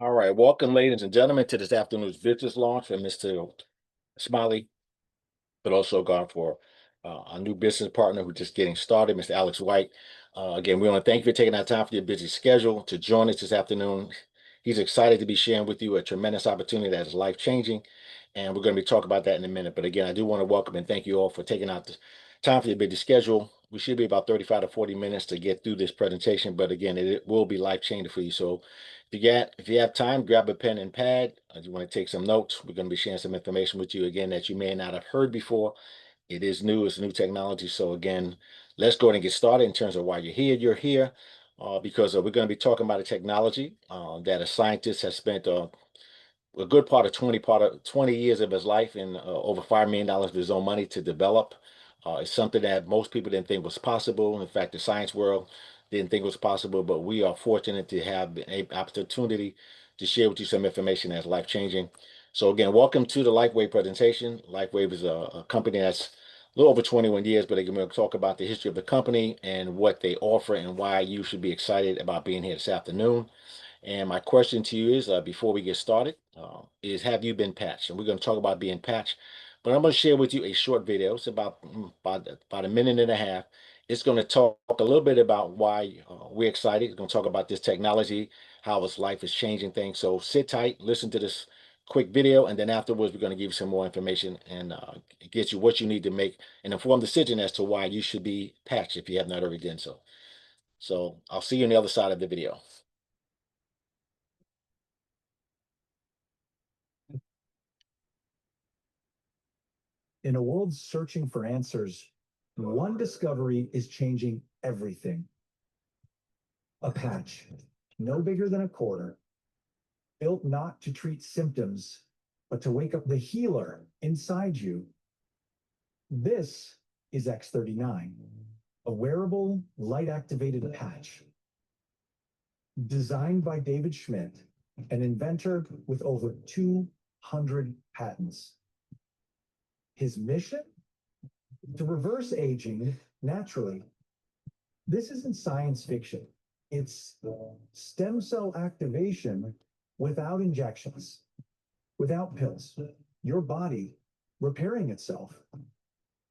All right, welcome, ladies and gentlemen, to this afternoon's business launch for Mr. Smiley, but also gone for our new business partner who's just getting started, Mr. Alex White. Again, we want to thank you for taking out time for your busy schedule to join us this afternoon. He's excited to be sharing with you a tremendous opportunity that is life changing, and we're going to be talking about that in a minute. But again, I do want to welcome and thank you all for taking out the time for your busy schedule. We should be about 35 to 40 minutes to get through this presentation, but again, it will be life changing for you. So if you have time, grab a pen and pad. If you want to take some notes, we're going to be sharing some information with you again that you may not have heard before. It is new, it's new technology. So again, let's go ahead and get started in terms of why you're here. You're here because we're going to be talking about a technology that a scientist has spent a good part of 20 years of his life and over $5 million of his own money to develop. It's something that most people didn't think was possible. In fact, the science world didn't think was possible, but we are fortunate to have an opportunity to share with you some information that's life changing. So again, welcome to the LifeWave presentation. LifeWave is a company that's a little over 21 years, but again, we'll talk about the history of the company and what they offer and why you should be excited about being here this afternoon. And my question to you is, before we get started, is have you been patched? And we're going to talk about being patched, but I'm going to share with you a short video. It's about a minute and a half. It's going to talk a little bit about why we're excited. It's going to talk about this technology, how its life is changing things. So sit tight, listen to this quick video, and then afterwards we're going to give you some more information and get you what you need to make an informed decision as to why you should be patched if you have not already done so. So I'll see you on the other side of the video. In a world searching for answers, one discovery is changing everything. A patch, no bigger than a quarter, built not to treat symptoms, but to wake up the healer inside you. This is X39, a wearable, light-activated patch. Designed by David Schmidt, an inventor with over 200 patents. His mission? To reverse aging naturally. This isn't science fiction. It's stem cell activation without injections, without pills. Your body repairing itself.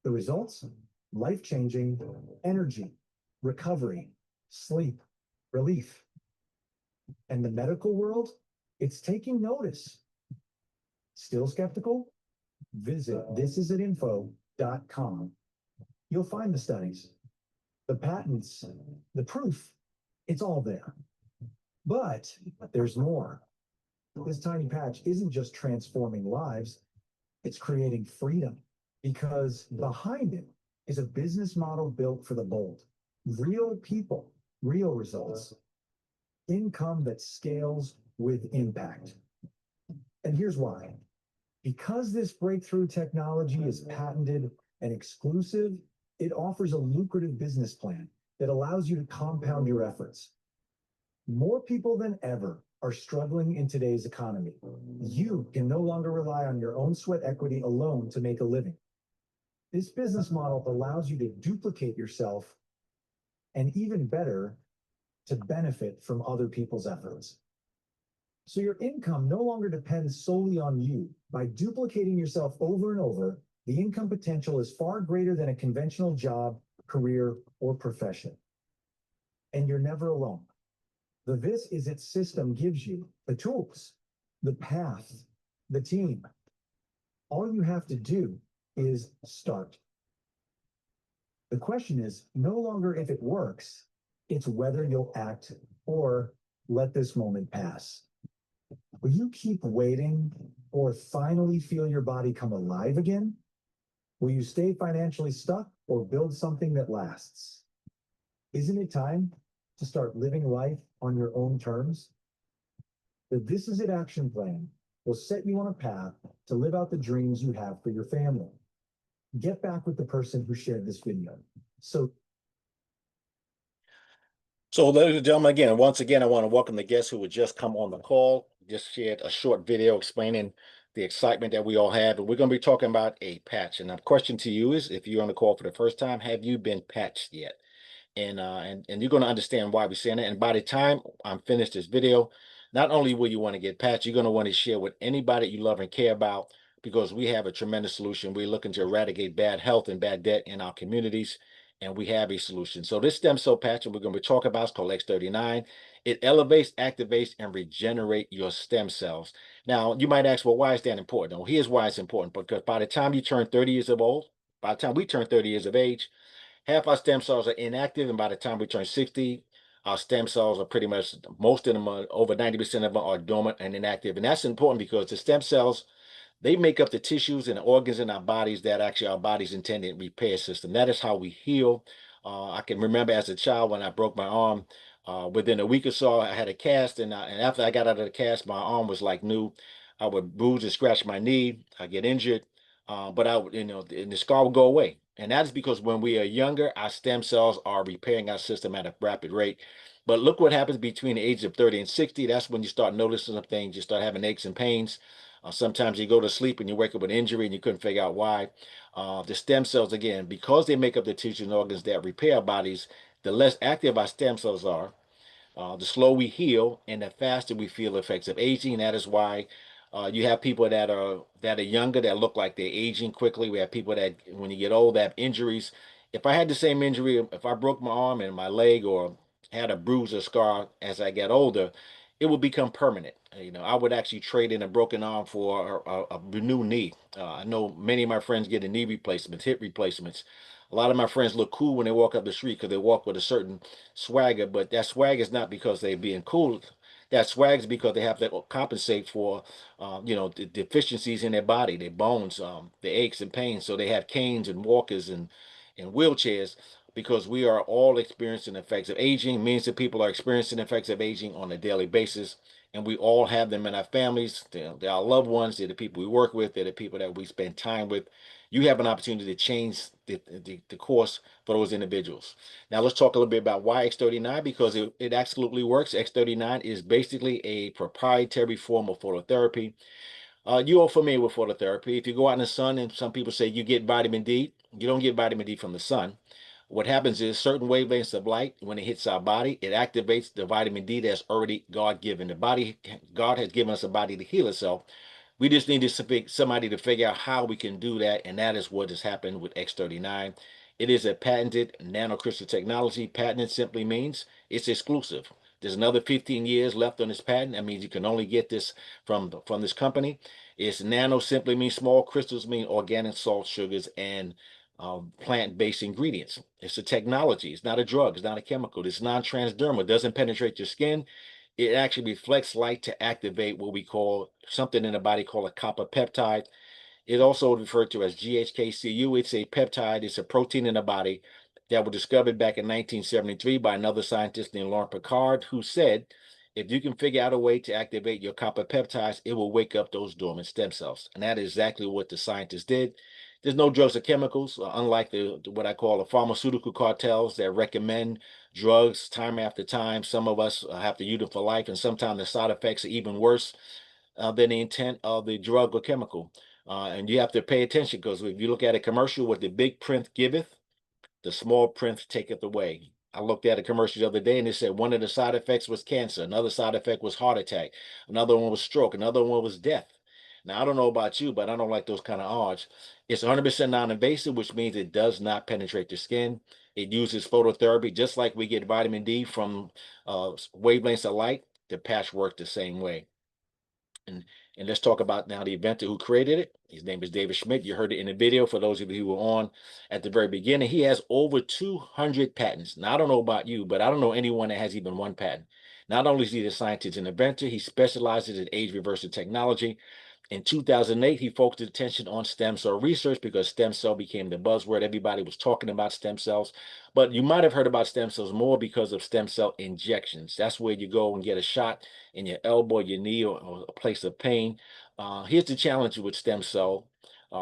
The results? Life-changing energy, recovery, sleep, relief. And the medical world? It's taking notice. Still skeptical? Visit thisisatinfo.com. You'll find the studies, the patents, the proof. It's all there. But there's more. This tiny patch isn't just transforming lives, it's creating freedom, because behind it is a business model built for the bold. Real people, real results. Income that scales with impact. And here's why. Because this breakthrough technology is patented and exclusive, it offers a lucrative business plan that allows you to compound your efforts. More people than ever are struggling in today's economy. You can no longer rely on your own sweat equity alone to make a living. This business model allows you to duplicate yourself and, even better, to benefit from other people's efforts. So your income no longer depends solely on you. By duplicating yourself over and over, the income potential is far greater than a conventional job, career, or profession. And you're never alone. The This Is It system gives you the tools, the path, the team. All you have to do is start. The question is no longer if it works, it's whether you'll act or let this moment pass. Will you keep waiting or finally feel your body come alive again? Will you stay financially stuck or build something that lasts? Isn't it time to start living life on your own terms? The This Is It action plan will set you on a path to live out the dreams you have for your family. Get back with the person who shared this video. So, ladies and gentlemen, once again, I want to welcome the guests who would just come on the call. Just shared a short video explaining the excitement that we all have. And we're going to be talking about a patch. And the question to you is, if you're on the call for the first time, have you been patched yet? And you're going to understand why we're saying it. And by the time I'm finished this video, not only will you want to get patched, you're going to want to share with anybody you love and care about, because we have a tremendous solution. We're looking to eradicate bad health and bad debt in our communities, and we have a solution. So this stem cell patch that we're going to be talking about is called X39. It elevates, activates, and regenerate your stem cells. Now, you might ask, well, why is that important? Well, here's why it's important. Because by the time you turn 30 years of old, by the time we turn 30 years of age, half our stem cells are inactive, and by the time we turn 60, our stem cells are pretty much, most of them are, over 90% of them are dormant and inactive. And that's important because the stem cells, they make up the tissues and organs in our bodies that actually our body's intended repair system. That is how we heal. I can remember as a child when I broke my arm, within a week or so, I had a cast, and after I got out of the cast, my arm was like new. I would bruise and scratch my knee. I get injured, but I would, and the scar would go away. And that is because when we are younger, our stem cells are repairing our system at a rapid rate. But look what happens between the ages of 30 and 60. That's when you start noticing some things. You start having aches and pains. Sometimes you go to sleep and you wake up with injury and you couldn't figure out why. The stem cells, again, because they make up the tissues and organs that repair our bodies, the less active our stem cells are, the slower we heal, and the faster we feel the effects of aging. That is why you have people that are younger that look like they're aging quickly. We have people that, when you get old, that have injuries. If I had the same injury, if I broke my arm and my leg, or had a bruise or scar as I get older, it would become permanent. I would actually trade in a broken arm for a new knee. I know many of my friends get knee replacements, hip replacements. A lot of my friends look cool when they walk up the street because they walk with a certain swagger, but that swag is not because they're being cool. That swag is because they have to compensate for, the deficiencies in their body, their bones, the aches and pains. So they have canes and walkers and wheelchairs, because we are all experiencing effects of aging. Millions of people are experiencing effects of aging on a daily basis, and we all have them in our families. They're our loved ones. They're the people we work with. They're the people that we spend time with. You have an opportunity to change the course for those individuals. Now let's talk a little bit about why X39, because it absolutely works. X39 is basically a proprietary form of phototherapy. You're all familiar with phototherapy. If you go out in the sun, and some people say you get vitamin D, you don't get vitamin D from the sun. What happens is certain wavelengths of light, when it hits our body, it activates the vitamin D that's already God-given. God has given us a body to heal itself. We just need somebody to figure out how we can do that, and that is what has happened with X39. It is a patented nanocrystal technology. Patented simply means it's exclusive. There's another 15 years left on this patent. That means you can only get this from this company. It's nano simply means small. Crystals mean organic salt, sugars, and plant-based ingredients. It's a technology. It's not a drug. It's not a chemical. It's non-transdermal. It doesn't penetrate your skin. It actually reflects light to activate what we call something in the body called a copper peptide. It's also referred to as GHKCU. It's a peptide. It's a protein in the body that was discovered back in 1973 by another scientist named Laurent Picard, who said, if you can figure out a way to activate your copper peptides, it will wake up those dormant stem cells. And that is exactly what the scientists did. There's no drugs or chemicals, unlike what I call the pharmaceutical cartels that recommend drugs time after time. Some of us have to use them for life, and sometimes the side effects are even worse than the intent of the drug or chemical. And you have to pay attention, because if you look at a commercial, what the big print giveth, the small print taketh away. I looked at a commercial the other day and it said one of the side effects was cancer, another side effect was heart attack, another one was stroke, another one was death. Now, I don't know about you, but I don't like those kind of odds. It's 100% non-invasive, which means it does not penetrate the skin. It uses phototherapy, just like we get vitamin D from wavelengths of light. The patch works the same way. And, and let's talk about now the inventor who created it. His name is David Schmidt. You heard it in the video for those of you who were on at the very beginning. He has over 200 patents. Now, I don't know about you, but I don't know anyone that has even one patent. Not only is he the scientist and inventor, he specializes in age reversal technology. In 2008, he focused attention on stem cell research because stem cell became the buzzword. Everybody was talking about stem cells, but you might have heard about stem cells more because of stem cell injections. That's where you go and get a shot in your elbow, your knee, or a place of pain. Here's the challenge with stem cell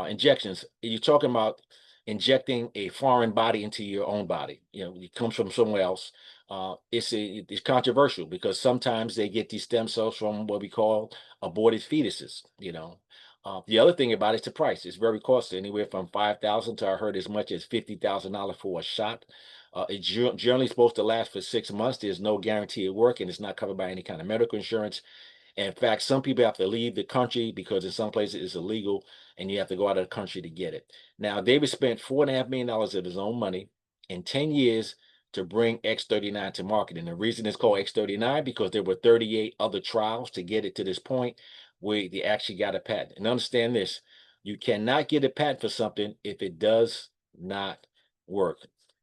injections. You're talking about injecting a foreign body into your own body. It comes from somewhere else. It's controversial because sometimes they get these stem cells from what we call aborted fetuses. The other thing about it's the price. It's very costly, anywhere from $5,000 to, I heard, as much as $50,000 for a shot. It's generally supposed to last for 6 months. There's no guarantee of work, and it's not covered by any kind of medical insurance. In fact, some people have to leave the country because in some places it's illegal and you have to go out of the country to get it. Now, David spent $4.5 million of his own money in 10 years to bring X39 to market. And the reason it's called X39 because there were 38 other trials to get it to this point where they actually got a patent. And understand this, you cannot get a patent for something if it does not work.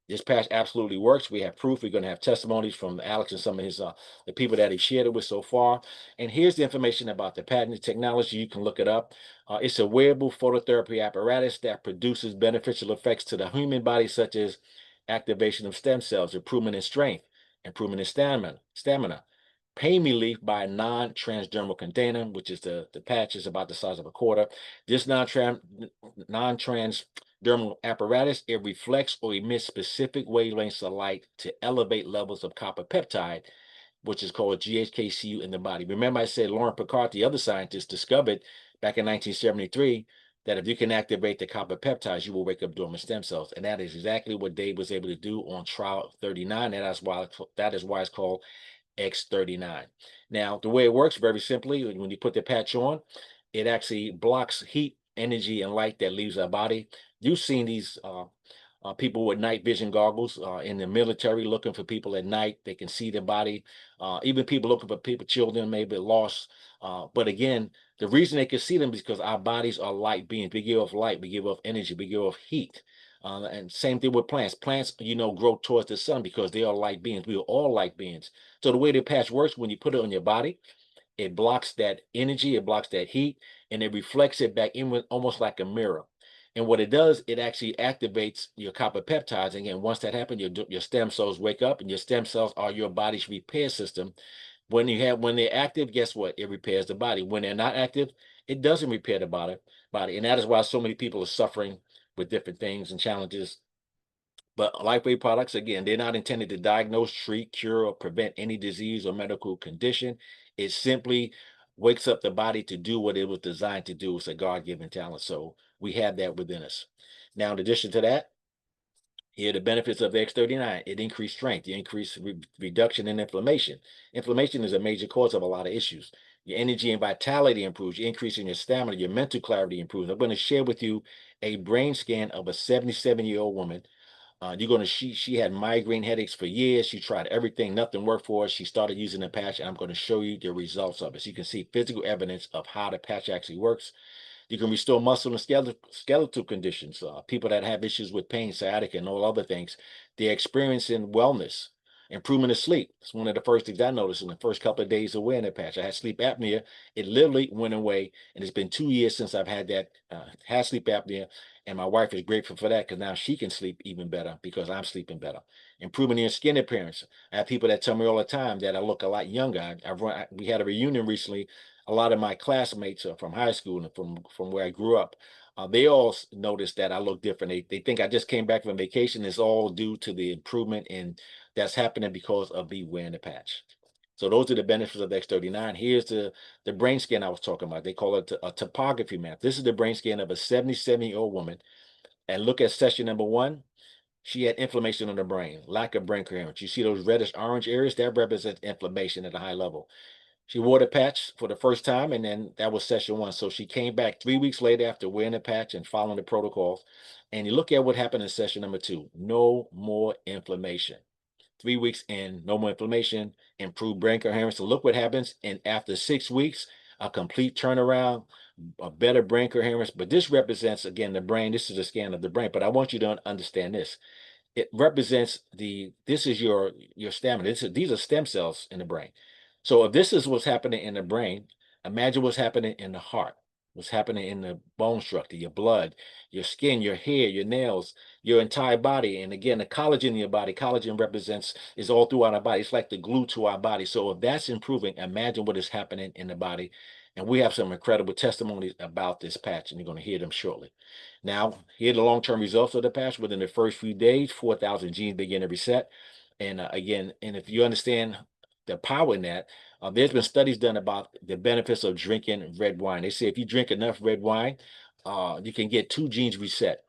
This patch absolutely works. We have proof. We're going to have testimonies from Alex and some of his the people that he shared it with so far. And here's the information about the patented technology. You can look it up. It's a wearable phototherapy apparatus that produces beneficial effects to the human body, such as activation of stem cells, improvement in strength, improvement in stamina, pain relief by a non-transdermal container, which is the patch is about the size of a quarter. This non-transdermal apparatus, it reflects or emits specific wavelengths of light to elevate levels of copper peptide, which is called GHKCU in the body. Remember I said Lauren Picard, the other scientist, discovered back in 1973 that if you can activate the copper peptides, you will wake up dormant stem cells. And that is exactly what Dave was able to do on trial 39. That is why it's called X39. Now, the way it works very simply, when you put the patch on, it actually blocks heat, energy, and light that leaves our body. You've seen these people with night vision goggles in the military looking for people at night. They can see their body. Even people looking for people, children maybe lost. But again, the reason they can see them is because our bodies are light beings. We give off light, we give off energy, we give off heat. And same thing with plants. Plants, grow towards the sun because they are light beings. We are all light beings. So the way the patch works, when you put it on your body, it blocks that energy, it blocks that heat, and it reflects it back in with almost like a mirror. And what it does, it actually activates your copper peptides. Again, once that happens, your stem cells wake up, and your stem cells are your body's repair system. When they're active, guess what? It repairs the body. When they're not active, it doesn't repair the body. And that is why so many people are suffering with different things and challenges. But LifeWave products, again, they're not intended to diagnose, treat, cure, or prevent any disease or medical condition. It simply wakes up the body to do what it was designed to do. It's a God-given talent. So we have that within us. Now, in addition to that, here are the benefits of the X39. It increased strength, it increased reduction in inflammation. Inflammation is a major cause of a lot of issues. Your energy and vitality improves, your increase in your stamina, your mental clarity improves. I'm going to share with you a brain scan of a 77-year-old woman. She had migraine headaches for years. She tried everything, nothing worked for her. She started using the patch, and I'm going to show you the results of it. So you can see physical evidence of how the patch actually works. You can restore muscle and skeletal conditions. People that have issues with pain, sciatica, and all other things, they're experiencing wellness, improvement of sleep. It's one of the first things I noticed in the first couple of days of wearing the patch. I had sleep apnea. It literally went away, and it's been 2 years since I've had sleep apnea. And my wife is grateful for that because now she can sleep even better because I'm sleeping better. Improving your skin appearance. I have people that tell me all the time that I look a lot younger. We had a reunion recently. A lot of my classmates from high school and from where I grew up, they all noticed that I look different. They think I just came back from vacation. It's all due to the improvement in that's happening because of me wearing the patch. So those are the benefits of the X39. Here's the brain scan I was talking about. They call it a topography map. This is the brain scan of a 77-year-old woman. And look at session number 1. She had inflammation in the brain, lack of brain coherence. You see those reddish orange areas? That represents inflammation at a high level. She wore the patch for the first time, and then that was session 1. So she came back 3 weeks later after wearing the patch and following the protocols. And you look at what happened in session number 2. No more inflammation. 3 weeks in, no more inflammation, improved brain coherence. So look what happens. And after 6 weeks, a complete turnaround, a better brain coherence. But this represents, again, the brain. This is a scan of the brain. But I want you to understand this. It represents this is your stamina. These are stem cells in the brain. So if this is what's happening in the brain, imagine what's happening in the heart, what's happening in the bone structure, your blood, your skin, your hair, your nails, your entire body. And again, the collagen in your body, collagen is all throughout our body. It's like the glue to our body. So if that's improving, imagine what is happening in the body. And we have some incredible testimonies about this patch, and you're going to hear them shortly. Now, here are the long-term results of the patch. Within the first few days, 4,000 genes begin to reset. And again, and if you understand the power in that, there's been studies done about the benefits of drinking red wine. They say if you drink enough red wine, you can get 2 genes reset.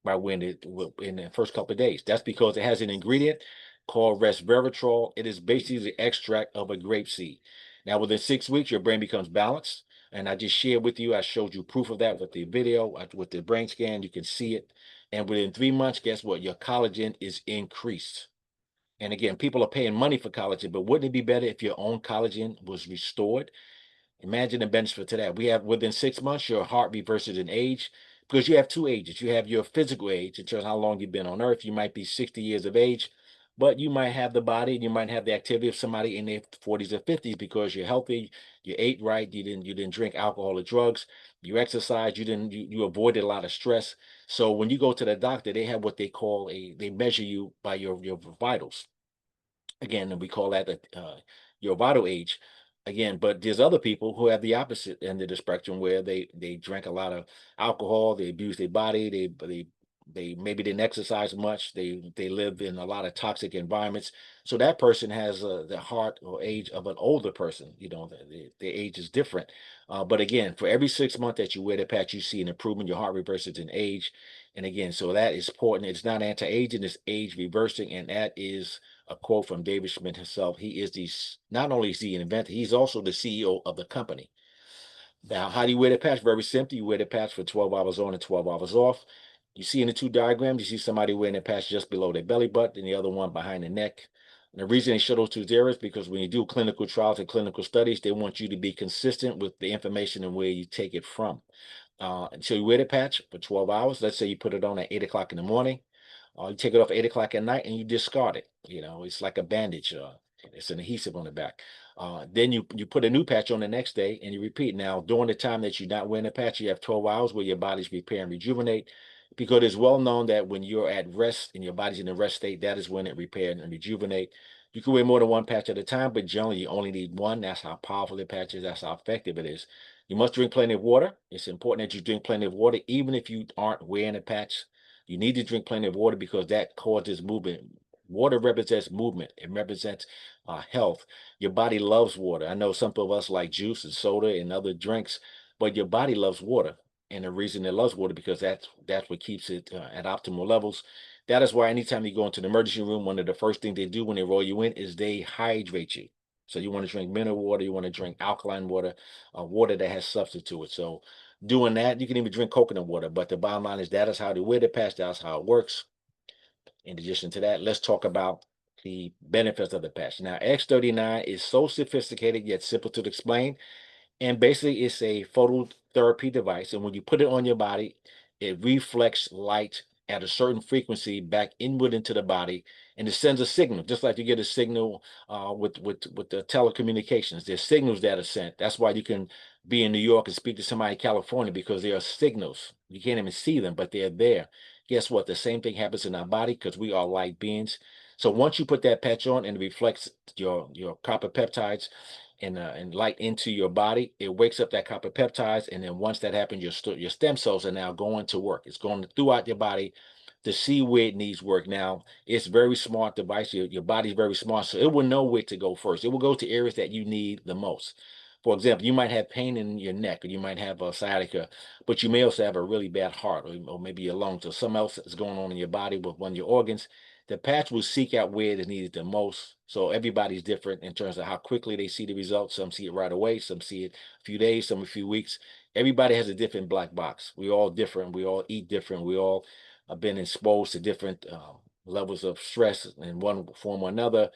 by when it in the first couple of days. That's because it has an ingredient called resveratrol. It is basically the extract of a grape seed. Now, within 6 weeks, your brain becomes balanced. And I just shared with you, I showed you proof of that with the video, with the brain scan. You can see it. And within 3 months, guess what? Your collagen is increased. And again, people are paying money for collagen, but wouldn't it be better if your own collagen was restored? Imagine the benefit to that. We have within 6 months, your heart reverses in age because you have two ages. You have your physical age, in terms of how long you've been on earth. You might be 60 years of age, but you might have the body and you might have the activity of somebody in their 40s or 50s because you're healthy, you ate right, you didn't drink alcohol or drugs, you exercise, you avoided a lot of stress. So when you go to the doctor, they have what they call they measure you by your vitals. Again, and we call that your vital age. Again, but there's other people who have the opposite end of the spectrum where they drank a lot of alcohol, they abuse their body, they maybe didn't exercise much, they live in a lot of toxic environments. So that person has the heart or age of an older person. The age is different. But again, for every 6 months that you wear the patch, you see an improvement. Your heart reverses in age. And again, so that is important. It's not anti-aging, it's age reversing, and that is a quote from David Schmidt himself. He is not only is he an inventor, he's also the CEO of the company. Now, how do you wear the patch? Very simple. You wear the patch for 12 hours on and 12 hours off. You see in the two diagrams, you see somebody wearing the patch just below their belly button and the other one behind the neck. And the reason they show those two there is because when you do clinical trials and clinical studies, they want you to be consistent with the information and where you take it from. And so you wear the patch for 12 hours. Let's say you put it on at 8 o'clock in the morning. You take it off 8 o'clock at night and you discard it. It's like a bandage. It's an adhesive on the back. Then you put a new patch on the next day and you repeat. Now, during the time that you're not wearing a patch, you have 12 hours where your body's repair and rejuvenate, because it's well known that when you're at rest and your body's in a rest state, that is when it repairs and rejuvenate. You can wear more than one patch at a time, but generally you only need one. That's how powerful the patch is. That's how effective it is. You must drink plenty of water. It's important that you drink plenty of water, even if you aren't wearing a patch. You need to drink plenty of water because that causes movement. Water represents movement. It represents health. Your body loves water. I know some of us like juice and soda and other drinks, but your body loves water. And the reason it loves water because that's what keeps it at optimal levels. That is why anytime you go into the emergency room, one of the first things they do when they roll you in is they hydrate you. So you want to drink mineral water, you want to drink alkaline water, water that has substance to it. So doing that, you can even drink coconut water. But the bottom line is that is how they wear the patch, that's how it works. In addition to that, let's talk about the benefits of the patch. Now, X39 is so sophisticated yet simple to explain. And basically, it's a phototherapy device. And when you put it on your body, it reflects light at a certain frequency back inward into the body, and it sends a signal, just like you get a signal with the telecommunications. There's signals that are sent. That's why you can be in New York and speak to somebody in California because there are signals. You can't even see them, but they're there. Guess what? The same thing happens in our body because we are light beings. So once you put that patch on and it reflects your copper peptides and light into your body, it wakes up that copper peptides, and then once that happens, your stem cells are now going to work. It's going throughout your body to see where it needs work. Now, it's very smart device. Your body's very smart, so it will know where to go first. It will go to areas that you need the most. For example, you might have pain in your neck, or you might have sciatica, but you may also have a really bad heart, or maybe your lungs, or something else that's going on in your body with one of your organs. The patch will seek out where it is needed the most. So everybody's different in terms of how quickly they see the results. Some see it right away, some see it a few days, some a few weeks. Everybody has a different black box. We all different. We all eat different. We all have been exposed to different levels of stress in one form or another.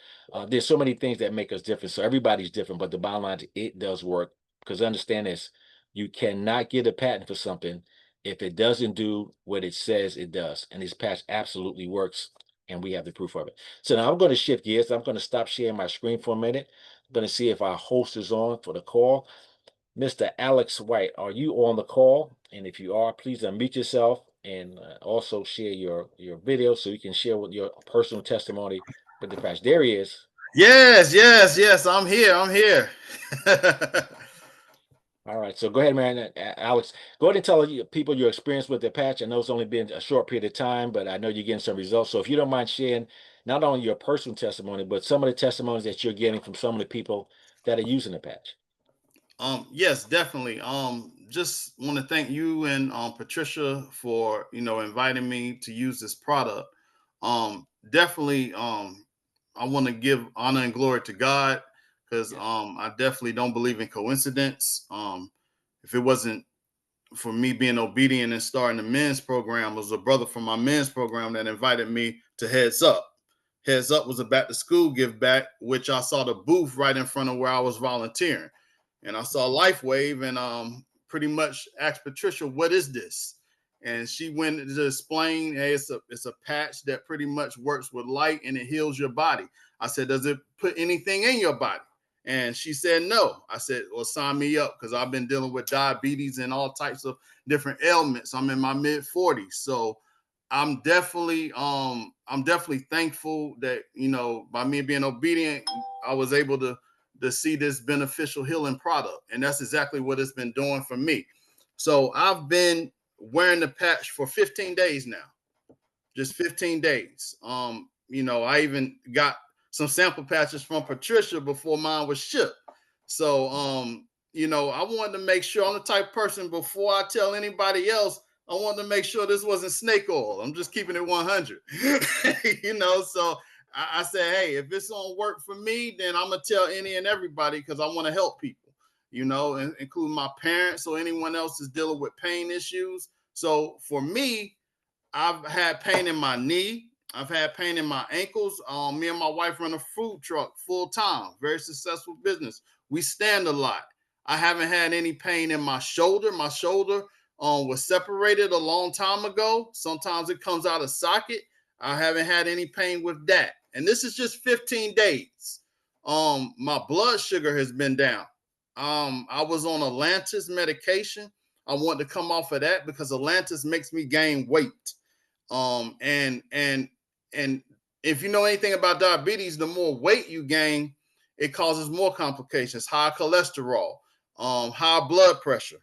There's so many things that make us different. So everybody's different, but the bottom line is it does work. Because understand this, you cannot get a patent for something if it doesn't do what it says it does. And this patch absolutely works, and we have the proof of it. So now I'm going to shift gears. I'm going to stop sharing my screen for a minute. I'm going to see if our host is on for the call. Mr. Alex White, are you on the call? And if you are, please unmute yourself and also share your video so you can share with your personal testimony with the patch. There he is. Yes. I'm here. All right, so go ahead, man. Alex, go ahead and tell people your experience with the patch. I know it's only been a short period of time, but I know you're getting some results. So if you don't mind sharing not only your personal testimony, but some of the testimonies that you're getting from some of the people that are using the patch. Yes, definitely. just want to thank you and Patricia for inviting me to use this product. Definitely, I want to give honor and glory to God because I definitely don't believe in coincidence. If it wasn't for me being obedient and starting the men's program, it was a brother from my men's program that invited me to Heads Up. Heads Up was a back to school give back, which I saw the booth right in front of where I was volunteering. And I saw LifeWave and pretty much asked Patricia, what is this? And she went to explain, hey, it's a patch that pretty much works with light and it heals your body. I said, does it put anything in your body? And she said, no. I said, well, sign me up because I've been dealing with diabetes and all types of different ailments. I'm in my mid 40s. So I'm definitely thankful that, by me being obedient, I was able to see this beneficial healing product. And that's exactly what it's been doing for me. So I've been wearing the patch for 15 days now, just 15 days. I even got some sample patches from Patricia before mine was shipped. So, I wanted to make sure I'm the type of person before I tell anybody else, I wanted to make sure this wasn't snake oil. I'm just keeping it 100, so I said, hey, if it's gonna work for me, then I'm gonna tell any and everybody because I want to help people, including my parents or anyone else is dealing with pain issues. So for me, I've had pain in my knee. I've had pain in my ankles. Me and my wife run a food truck full time, very successful business. We stand a lot. I haven't had any pain in my shoulder. My shoulder was separated a long time ago. Sometimes it comes out of socket. I haven't had any pain with that. And this is just 15 days. My blood sugar has been down. I was on Atlantis medication. I wanted to come off of that because Atlantis makes me gain weight. And if you know anything about diabetes, the more weight you gain, it causes more complications, high cholesterol, high blood pressure.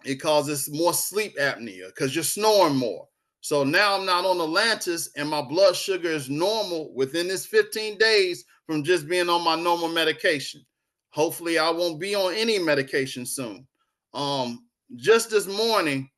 It causes more sleep apnea because you're snoring more. So now I'm not on Atlantis and my blood sugar is normal within this 15 days from just being on my normal medication. Hopefully I won't be on any medication soon. Just this morning,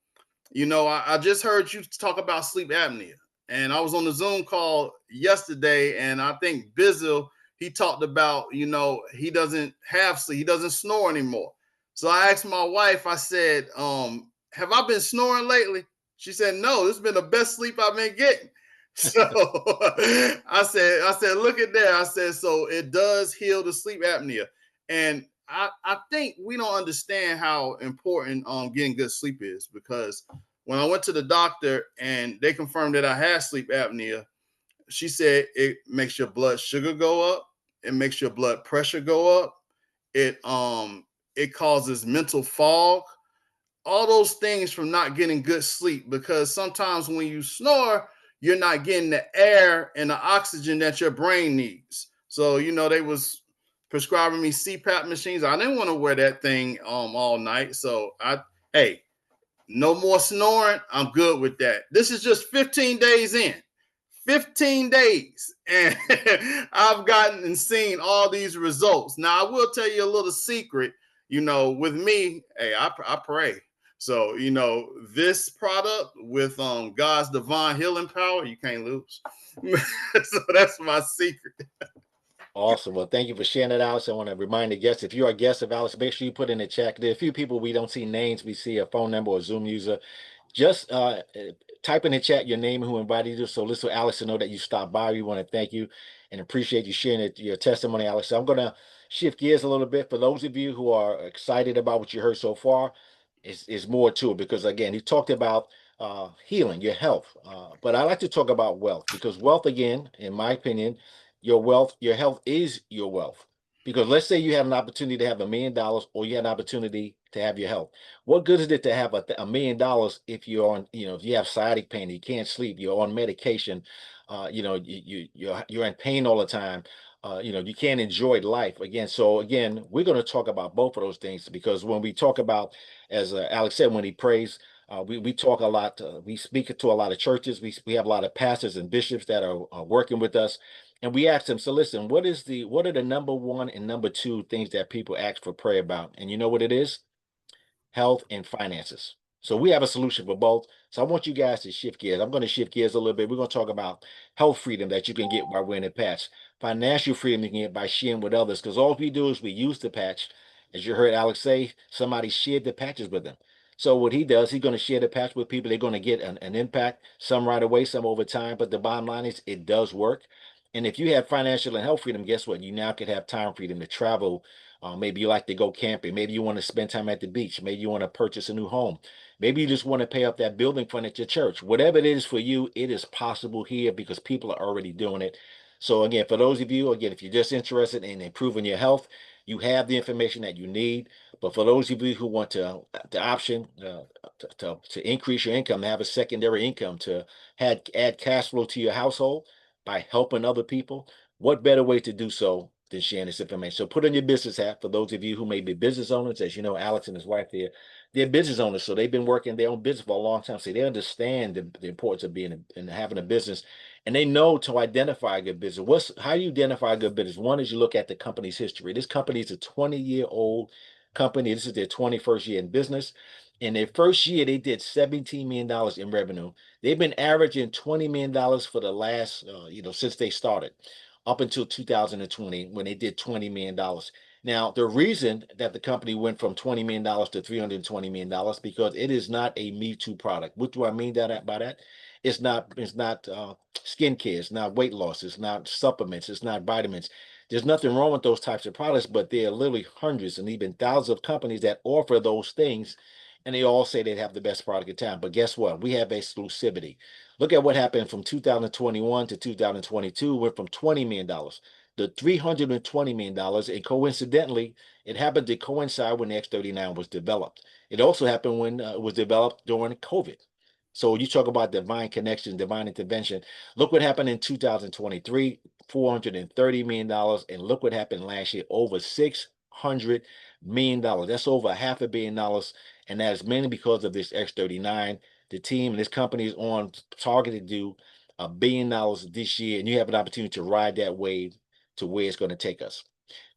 I just heard you talk about sleep apnea. And I was on the Zoom call yesterday, and I think Bizzle, he talked about, he doesn't have sleep, he doesn't snore anymore. So I asked my wife, I said, have I been snoring lately? She said, no, this has been the best sleep I've been getting. So I said, look at that. I said, so it does heal the sleep apnea. And I think we don't understand how important getting good sleep is because when I went to the doctor and they confirmed that I had sleep apnea, she said it makes your blood sugar go up, it makes your blood pressure go up, it causes mental fog, all those things from not getting good sleep because sometimes when you snore, you're not getting the air and the oxygen that your brain needs. So, they was prescribing me CPAP machines. I didn't want to wear that thing all night. So hey, no more snoring. I'm good with that. This is just 15 days in. 15 days. And I've gotten and seen all these results. Now, I will tell you a little secret. With me, hey, I pray. So, this product with God's divine healing power, you can't lose. So that's my secret. Awesome. Well, thank you for sharing it, Alex. I want to remind the guests, if you're a guest of Alex, make sure you put in the chat. There are a few people we don't see names. We see a phone number or a Zoom user. Just type in the chat your name and who invited you. So listen, Alex, to know that you stopped by. We want to thank you and appreciate you sharing your testimony, Alex. So I'm going to shift gears a little bit. For those of you who are excited about what you heard so far, is more to it because, again, he talked about healing, your health. But I like to talk about wealth because wealth, again, in my opinion, your health is your wealth. Because let's say you had an opportunity to have $1 million or you had an opportunity to have your health. What good is it to have $1 million if you're on, if you have sciatic pain, you can't sleep, you're on medication, you're in pain all the time, you can't enjoy life again. So again, we're going to talk about both of those things because when we talk about, as Alex said, when he prays, we talk a lot. We speak to a lot of churches. We have a lot of pastors and bishops that are working with us, and we ask them. So listen, what are the number one and number two things that people ask for prayer about? And you know what it is? health, and finances. So we have a solution for both. So I want you guys to shift gears. I'm going to shift gears a little bit. We're going to talk about health freedom that you can get by wearing a patch, financial freedom you can get by sharing with others. Because all we do is we use the patch. As you heard Alex say, somebody shared the patches with them. So what he does, he's going to share the patch with people. They're going to get an impact, some right away, some over time. But the bottom line is it does work. And if you have financial and health freedom, guess what? You now can have time freedom to travel. Maybe you like to go camping. Maybe you want to spend time at the beach. Maybe you want to purchase a new home. Maybe you just want to pay off that building fund at your church. Whatever it is for you, it is possible here because people are already doing it. So again, for those of you, again, if you're just interested in improving your health, you have the information that you need. But for those of you who want the option to increase your income, to have a secondary income, to add cash flow to your household by helping other people, what better way to do so than sharing this information? So put on your business hat for those of you who may be business owners. As you know, Alex and his wife, they're business owners, so they've been working their own business for a long time. So they understand the importance of being and having a business, and they know to identify a good business. How do you identify a good business? One is you look at the company's history. This company is a 20-year-old company. This is their 21st year in business. In their first year, they did $17 million in revenue. They've been averaging $20 million for the last, since they started, up until 2020 when they did $20 million. Now, the reason that the company went from $20 million to $320 million because it is not a Me Too product. What do I mean by that? It's not skincare, it's not weight loss, it's not supplements, it's not vitamins. There's nothing wrong with those types of products, but there are literally hundreds and even thousands of companies that offer those things, and they all say they have the best product in town. But guess what? We have exclusivity. Look at what happened from 2021 to 2022. Went from $20 million to $320 million. And coincidentally, it happened to coincide when the X39 was developed. It also happened when it was developed during COVID. So you talk about divine connection, divine intervention. Look what happened in 2023, $430 million. And look what happened last year, over $600 million. That's over $500 million. And that is mainly because of this X39. The team and this company is on target to do $1 billion this year. And you have an opportunity to ride that wave to where it's going to take us.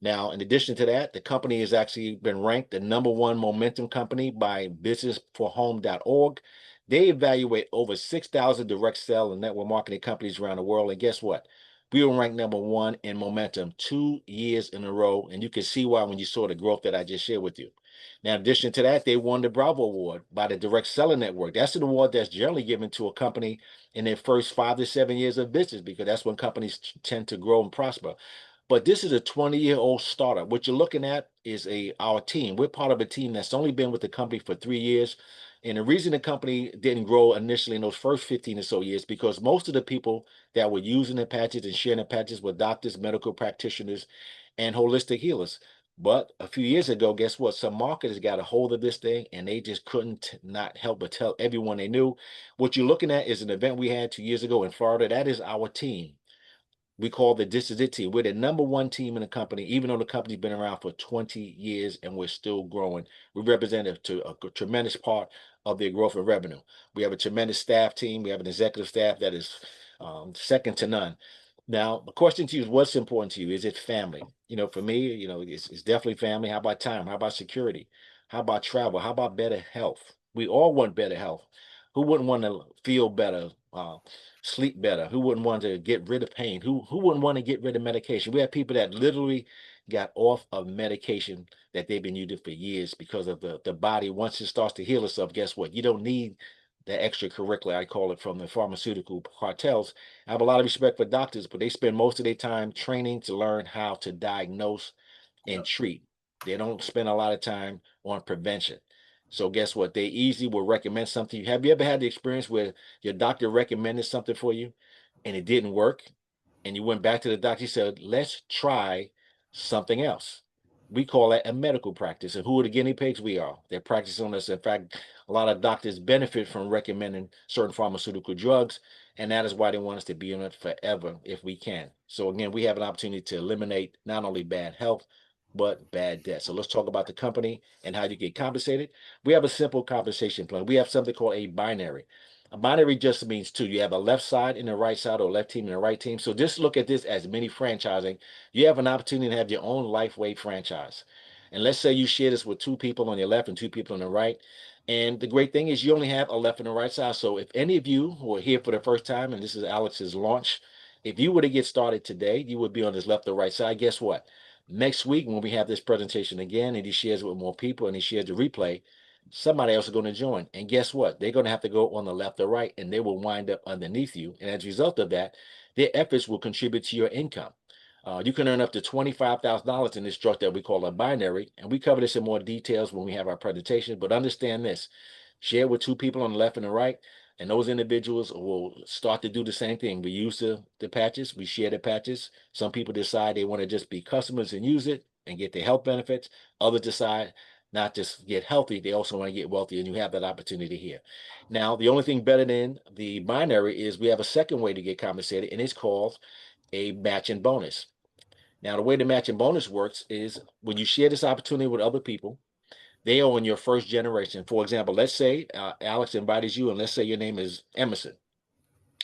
Now, in addition to that, the company has actually been ranked the #1 momentum company by businessforhome.org. They evaluate over 6,000 direct sell and network marketing companies around the world. And guess what? We were ranked #1 in momentum 2 years in a row. And you can see why when you saw the growth that I just shared with you. Now, in addition to that, they won the Bravo Award by the Direct Seller Network. That's an award that's generally given to a company in their first 5 to 7 years of business, because that's when companies tend to grow and prosper. But this is a 20-year-old startup. What you're looking at is our team. We're part of a team that's only been with the company for 3 years. And the reason the company didn't grow initially in those first 15 or so years, because most of the people that were using the patches and sharing the patches were doctors, medical practitioners, and holistic healers. But a few years ago, guess what? Some marketers got a hold of this thing and they just couldn't not help but tell everyone they knew. What you're looking at is an event we had 2 years ago in Florida. That is our team. We call the This Is It team. We're the #1 team in the company, even though the company's been around for 20 years and we're still growing. We represent a tremendous part of their growth and revenue. We have a tremendous staff team. We have an executive staff that is second to none. Now, the question to you is, what's important to you? Is it family? For me, it's definitely family. How about time? How about security? How about travel? How about better health? We all want better health. Who wouldn't want to feel better? Sleep better? Who wouldn't want to get rid of pain? Who wouldn't want to get rid of medication? We have people that literally got off of medication that they've been using for years because of the body. Once it starts to heal itself, guess what? You don't need the extracurricular, I call it, from the pharmaceutical cartels. I have a lot of respect for doctors, but they spend most of their time training to learn how to diagnose and treat. They don't spend a lot of time on prevention. So guess what? They easily will recommend something. Have you ever had the experience where your doctor recommended something for you and it didn't work? And you went back to the doctor, he said, let's try something else. We call that a medical practice. And who are the guinea pigs? We are. They're practicing on us. In fact, a lot of doctors benefit from recommending certain pharmaceutical drugs. And that is why they want us to be on it forever if we can. So again, we have an opportunity to eliminate not only bad health, but bad debt. So let's talk about the company and how you get compensated. We have a simple compensation plan. We have something called a binary. A binary just means two. You have a left side and a right side, or left team and a right team. So just look at this as mini franchising. You have an opportunity to have your own LifeWave franchise. And let's say you share this with 2 people on your left and 2 people on the right. And the great thing is you only have a left and a right side. So if any of you who are here for the first time, and this is Alex's launch, if you were to get started today, you would be on this left or right side. Guess what? Next week, when we have this presentation again, and he shares it with more people and he shares the replay, somebody else is going to join. And guess what? They're going to have to go on the left or right, and they will wind up underneath you. And as a result of that, their efforts will contribute to your income. You can earn up to $25,000 in this structure that we call a binary, and we cover this in more details when we have our presentation. But understand this: share with 2 people on the left and the right, and those individuals will start to do the same thing. We use the patches, we share the patches. Some people decide they want to just be customers and use it and get their health benefits. Others decide not just get healthy, they also want to get wealthy, and you have that opportunity here. Now, the only thing better than the binary is we have a second way to get compensated, and it's called a matching bonus. Now, the way the matching bonus works is when you share this opportunity with other people, they are in your first generation. For example, let's say Alex invited you, and let's say your name is Emerson.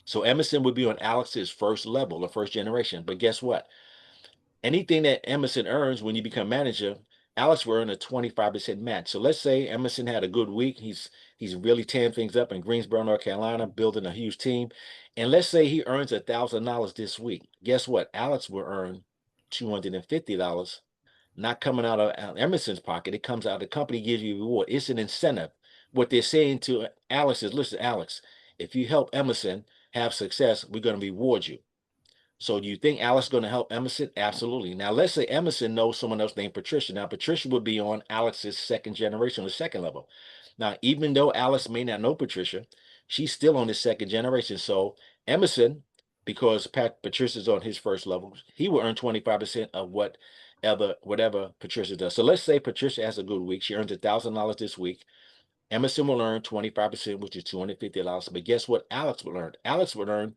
So Emerson would be on Alex's first level, the first generation. But guess what? Anything that Emerson earns when you become manager, Alex will earn a 25% match. So let's say Emerson had a good week. He's really tearing things up in Greensboro, North Carolina, building a huge team. And let's say he earns $1,000 this week. Guess what? Alex will earn $250, not coming out of Emerson's pocket. It comes out, the company gives you a reward. It's an incentive. What they're saying to Alex is, listen, Alex, if you help Emerson have success, we're going to reward you. So do you think Alex is going to help Emerson? Absolutely. Now, let's say Emerson knows someone else named Patricia. Now, Patricia would be on Alex's second generation, the second level. Now, even though Alex may not know Patricia, she's still on the second generation. So Emerson, because Patricia's on his first level, he will earn 25% of whatever Patricia does. So let's say Patricia has a good week. She earns $1,000 this week. Emerson will earn 25%, which is $250. But guess what Alex will earn? Alex will earn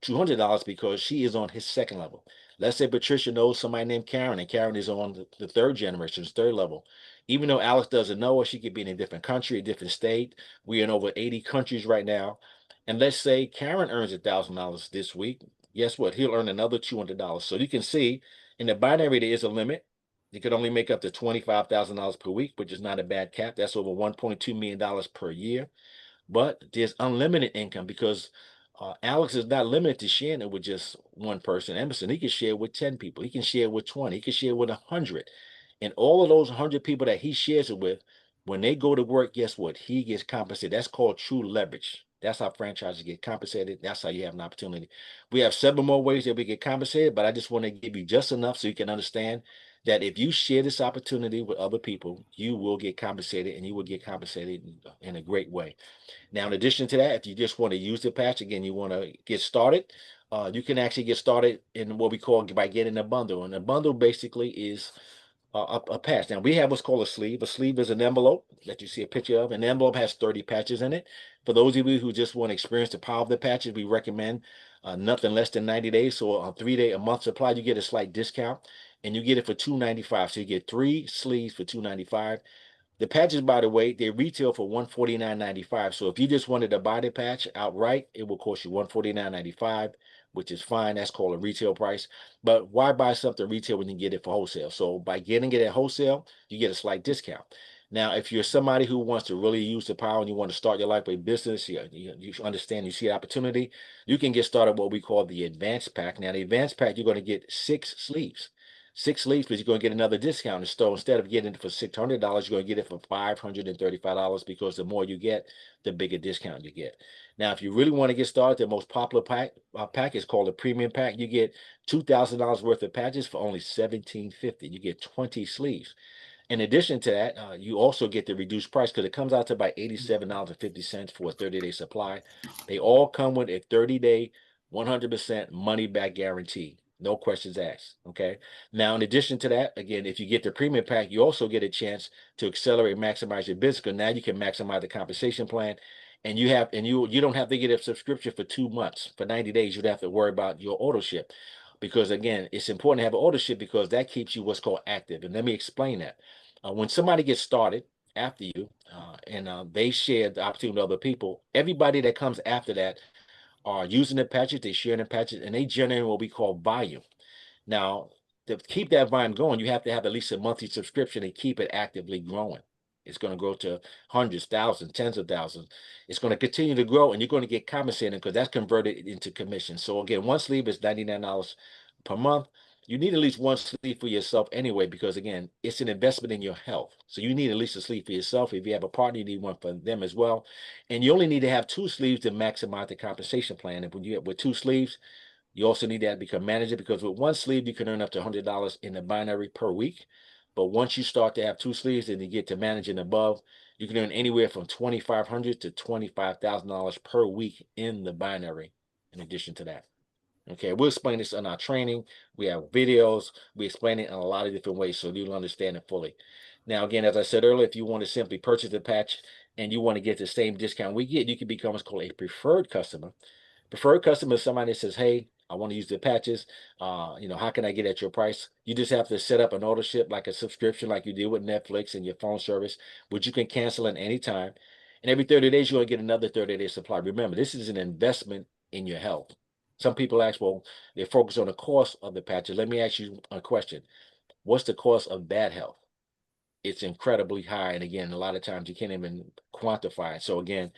$200 because she is on his second level. Let's say Patricia knows somebody named Karen, and Karen is on the third generation, third level. Even though Alex doesn't know her, she could be in a different country, a different state. We're in over 80 countries right now. And let's say Karen earns $1,000 this week. Guess what? He'll earn another $200. So you can see in the binary, there is a limit. You could only make up to $25,000 per week, which is not a bad cap. That's over $1.2 million per year. But there's unlimited income because Alex is not limited to sharing it with just one person. Emerson, he can share with 10 people. He can share with 20. He can share with 100. And all of those 100 people that he shares it with, when they go to work, guess what? He gets compensated. That's called true leverage. That's how franchises get compensated. That's how you have an opportunity. We have 7 more ways that we get compensated, but I just want to give you just enough so you can understand that if you share this opportunity with other people, you will get compensated, and you will get compensated in a great way. Now, in addition to that, if you just want to use the patch, again, you want to get started, you can actually get started in what we call by getting a bundle. And a bundle basically is a patch. Now, we have what's called a sleeve. A sleeve is an envelope that you see a picture of. An envelope has 30 patches in it. For those of you who just want to experience the power of the patches, we recommend nothing less than 90 days. So a 3-day, a month supply, you get a slight discount, and you get it for $295. So you get 3 sleeves for $295. The patches, by the way, they retail for $149.95. So if you just wanted to buy the patch outright, it will cost you $149.95, which is fine. That's called a retail price. But why buy something retail when you get it for wholesale? So by getting it at wholesale, you get a slight discount. Now, if you're somebody who wants to really use the power and you want to start your LifeWave business, you understand, you see opportunity, you can get started what we call the advanced pack. Now, the advanced pack, you're going to get 6 sleeves. 6 sleeves, but you're going to get another discount. So instead of getting it for $600, you're going to get it for $535 because the more you get, the bigger discount you get. Now, if you really want to get started, the most popular pack is called a premium pack. You get $2,000 worth of patches for only $1,750. You get 20 sleeves. In addition to that, you also get the reduced price because it comes out to about $87.50 for a 30-day supply. They all come with a 30-day, 100% money back guarantee. No questions asked. Okay. Now, in addition to that, again, if you get the premium pack, you also get a chance to accelerate, maximize your business. Because now you can maximize the compensation plan, and you don't have to get a subscription for 2 months. For 90 days, you don't have to worry about your auto ship. Because again, it's important to have an auto ship because that keeps you what's called active. And let me explain that. When somebody gets started after you, and they share the opportunity with other people, everybody that comes after that are using the patches, they share the patches, and they generate what we call volume. Now, to keep that volume going, you have to have at least a monthly subscription and keep it actively growing. It's going to grow to hundreds, thousands, tens of thousands. It's going to continue to grow, and you're going to get compensated because that's converted into commission. So again, one sleeve is $99 per month. You need at least one sleeve for yourself anyway, because again, it's an investment in your health. So you need at least a sleeve for yourself. If you have a partner, you need one for them as well. And you only need to have two sleeves to maximize the compensation plan. And when you have with two sleeves, you also need to become manager, because with one sleeve, you can earn up to $100 in the binary per week. But once you start to have two sleeves and you get to manage and above, you can earn anywhere from $2,500 to $25,000 per week in the binary in addition to that. Okay, we'll explain this in our training. We have videos. We explain it in a lot of different ways so you'll understand it fully. Now, again, as I said earlier, if you want to simply purchase the patch and you want to get the same discount we get, you can become what's called a preferred customer. Preferred customer is somebody that says, hey, I want to use the patches. How can I get at your price? You just have to set up an ownership, like a subscription, like you did with Netflix and your phone service, which you can cancel at any time. And every 30 days, you're going to get another 30-day supply. Remember, this is an investment in your health. Some people ask, well, they focus on the cost of the patches. Let me ask you a question. What's the cost of bad health? It's incredibly high. And again, a lot of times you can't even quantify it. So again,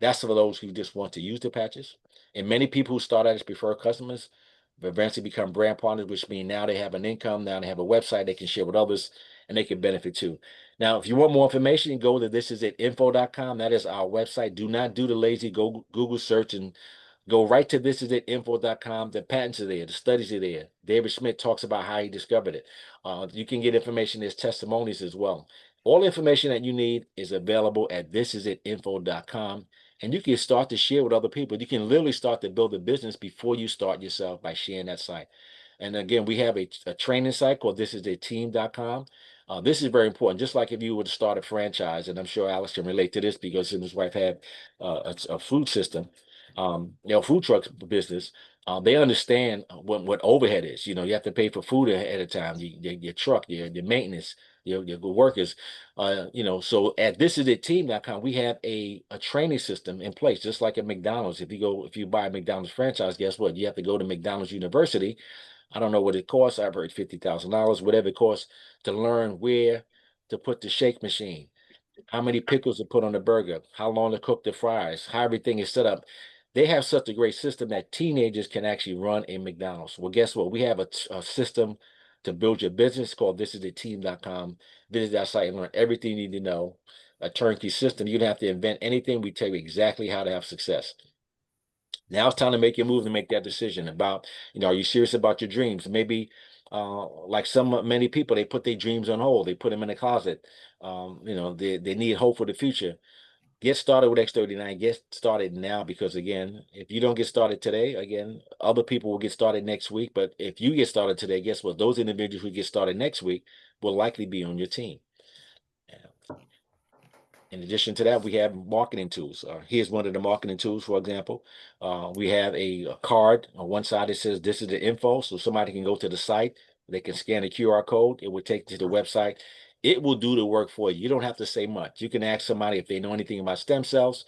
that's for those who just want to use the patches. And many people who start out as preferred customers eventually become brand partners, which means now they have an income, now they have a website they can share with others, and they can benefit too. Now, if you want more information, go to thisisit.info.com. That is our website. Do not do the lazy Google search and go right to thisisit.info.com. The patents are there, the studies are there. David Schmidt talks about how he discovered it. You can get information, there's testimonies as well. All the information that you need is available at thisisit.info.com. And you can start to share with other people. You can literally start to build a business before you start yourself by sharing that site. And again, we have a training site called thisisit.team.com. This is very important. Just like if you were to start a franchise, and I'm sure Alex can relate to this because his wife had a food system, food truck business. They understand what overhead is. You have to pay for food ahead of time, your truck, your maintenance, your workers. So at thisisit.team.com, we have a training system in place, just like at McDonald's. If you buy a McDonald's franchise, guess what? You have to go to McDonald's University. I don't know what it costs. I've heard $50,000, whatever it costs, to learn where to put the shake machine, how many pickles to put on the burger, how long to cook the fries, how everything is set up. They have such a great system that teenagers can actually run a McDonald's. Well, guess what? We have a system to build your business called thisisit.team.com. Visit that site and learn everything you need to know. A turnkey system. You don't have to invent anything. We tell you exactly how to have success. Now it's time to make your move and make that decision about, are you serious about your dreams? Maybe like many people, they put their dreams on hold. They put them in the closet. They need hope for the future. Get started with X39. Get started now, because again, if you don't get started today, again, other people will get started next week. But if you get started today, guess what? Those individuals who get started next week will likely be on your team. In addition to that, we have marketing tools. Here's one of the marketing tools, for example. We have a card on one side that says this is the info. So somebody can go to the site, they can scan a QR code, it will take to the website. It will do the work for you. You don't have to say much. You can ask somebody if they know anything about stem cells,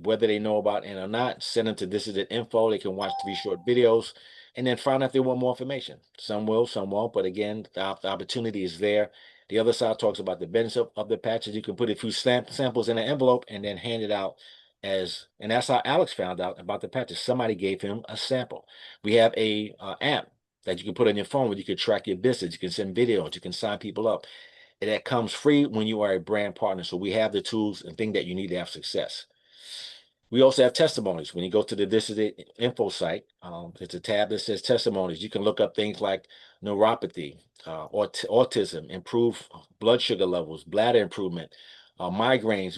whether they know about it or not. Send them to this is the info. They can watch 3 short videos and then find out if they want more information. Some will, some won't. But again, the opportunity is there. The other side talks about the benefits of the patches. You can put a few samples in an envelope and then hand it out and that's how Alex found out about the patches. Somebody gave him a sample. We have a app that you can put on your phone where you can track your business. You can send videos. You can sign people up. And that comes free when you are a brand partner. So we have the tools and things that you need to have success. We also have testimonies. When you go to the This Is It info site, there's a tab that says testimonies. You can look up things like neuropathy, autism, improve blood sugar levels, bladder improvement, migraines.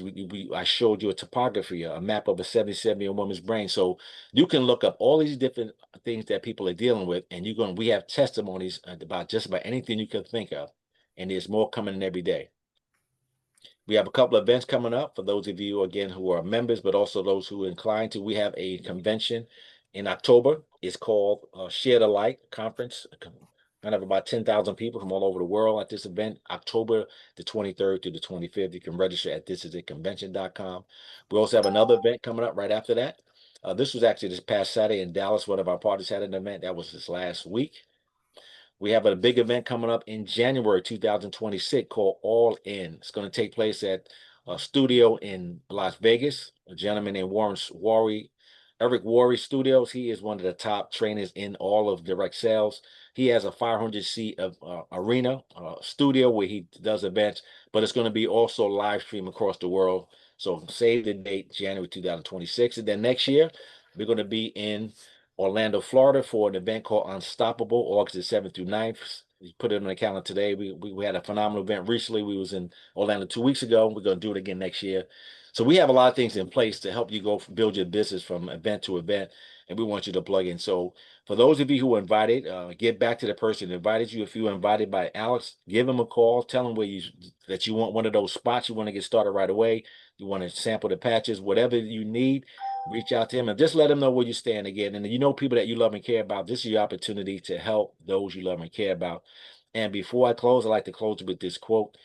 I showed you a topography, a map of a 77-year-old woman's brain. So you can look up all these different things that people are dealing with, and we have testimonies about just about anything you can think of. And there's more coming in every day. We have a couple of events coming up for those of you, again, who are members, but also those who are inclined to. We have a convention in October. It's called Share the Light Conference. I have about 10,000 people from all over the world at this event, October the 23rd to the 25th. You can register at thisisitconvention.com. We also have another event coming up right after that. This was actually this past Saturday in Dallas. One of our partners had an event that was this last week. We have a big event coming up in January 2026 called All In. It's going to take place at a studio in Las Vegas. A gentleman named Eric Worre Studios. He is one of the top trainers in all of direct sales. He has a 500 seat of arena studio where he does events, but it's going to be also live stream across the world. So save the date, January 2026. And then next year, we're going to be in Orlando, Florida for an event called Unstoppable, August the 7th through 9th. We put it on the calendar today. We had a phenomenal event recently. We was in Orlando 2 weeks ago. We're going to do it again next year. So we have a lot of things in place to help you go build your business from event to event, and we want you to plug in. So for those of you who were invited, get back to the person who invited you. If you were invited by Alex, give him a call. Tell him that you want one of those spots. You want to get started right away. You want to sample the patches, whatever you need. Reach out to him and just let him know where you stand again. And you know people that you love and care about. This is your opportunity to help those you love and care about. And before I close, I like to close with this quote: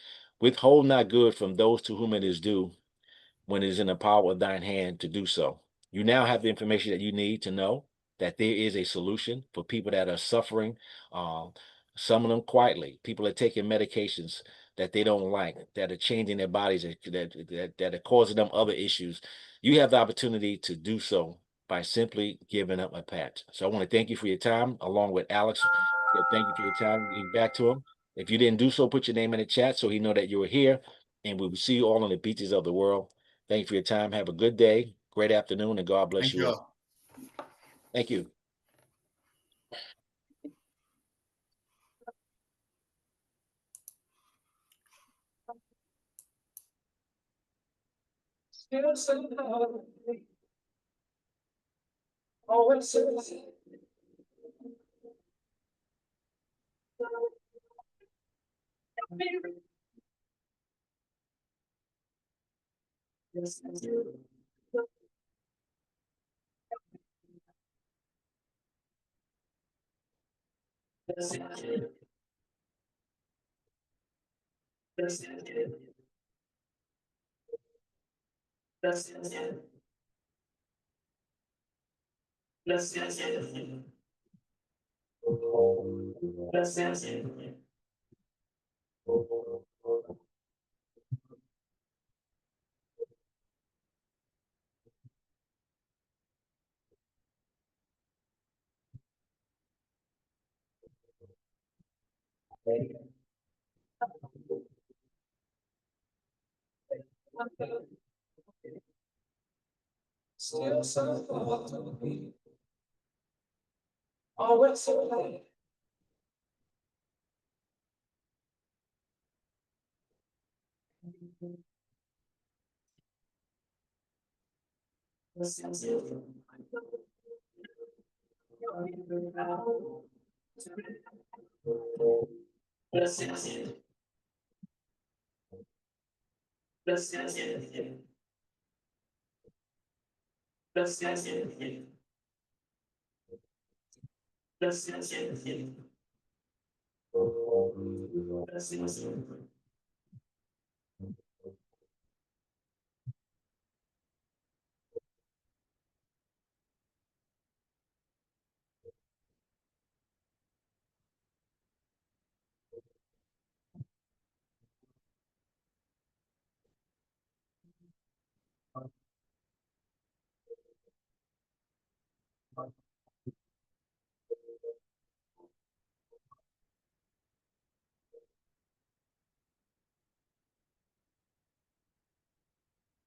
"Withhold not good from those to whom it is due, when it is in the power of thine hand to do so." You now have the information that you need to know that there is a solution for people that are suffering, um, some of them quietly. People are taking medications that they don't like, that are changing their bodies, that are causing them other issues. You have the opportunity to do so by simply giving up a patch. So I want to thank you for your time, along with Alex. Thank you for your time. Getting back to him. If you didn't do so, put your name in the chat so he know that you were here, and we will see you all on the beaches of the world. Thank you for your time. Have a good day, great afternoon, and God bless Thank you you. all. Thank you.